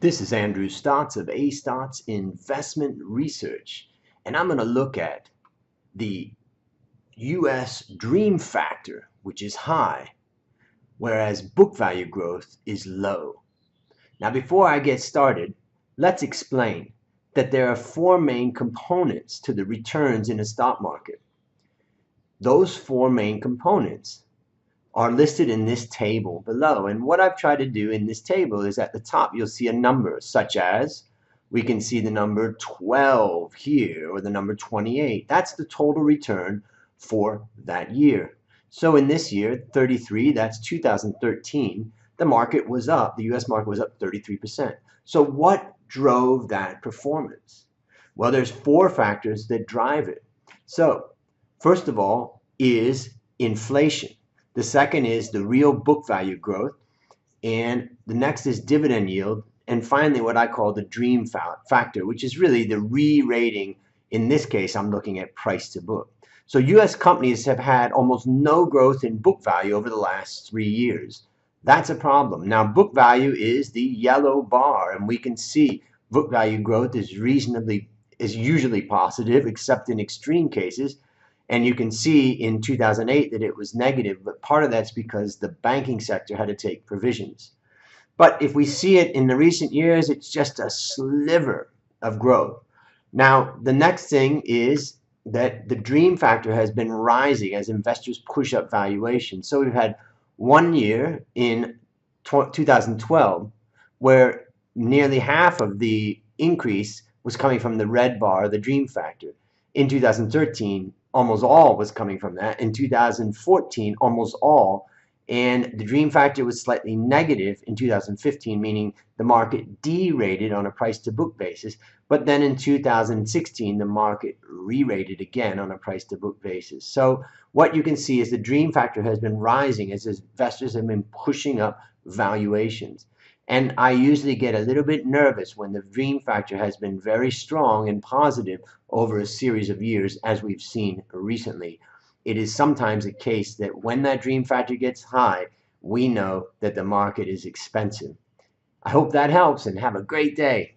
This is Andrew Stotz of Stotz Investment Research, and I'm going to look at the U.S. dream factor, which is high, whereas book value growth is low. Now, before I get started, let's explain that there are four main components to the returns in a stock market. Those four main components are listed in this table below. And what I've tried to do in this table is at the top you'll see a number, such as we can see the number 12 here or the number 28. That's the total return for that year. So in this year, 33, that's 2013, the market was up, the US market was up 33%. So what drove that performance? Well, there's four factors that drive it. So first of all is inflation. The second is the real book value growth, and the next is dividend yield, and finally what I call the dream factor, which is really the re-rating. In this case, I'm looking at price to book. So U.S. companies have had almost no growth in book value over the last 3 years. That's a problem. Now, book value is the yellow bar, and we can see book value growth is usually positive, except in extreme cases. And you can see in 2008 that it was negative, but part of that's because the banking sector had to take provisions. But if we see it in the recent years, it's just a sliver of growth. Now, the next thing is that the dream factor has been rising as investors push up valuation. So we've had 1 year in 2012 where nearly half of the increase was coming from the red bar, the dream factor. In 2013, almost all was coming from that. In 2014, almost all. And the dream factor was slightly negative in 2015, meaning the market derated on a price to book basis. But then in 2016, the market re-rated again on a price to book basis. So what you can see is the dream factor has been rising as investors have been pushing up valuations. And I usually get a little bit nervous when the dream factor has been very strong and positive over a series of years, as we've seen recently. It is sometimes a case that when that dream factor gets high, we know that the market is expensive. I hope that helps, and have a great day.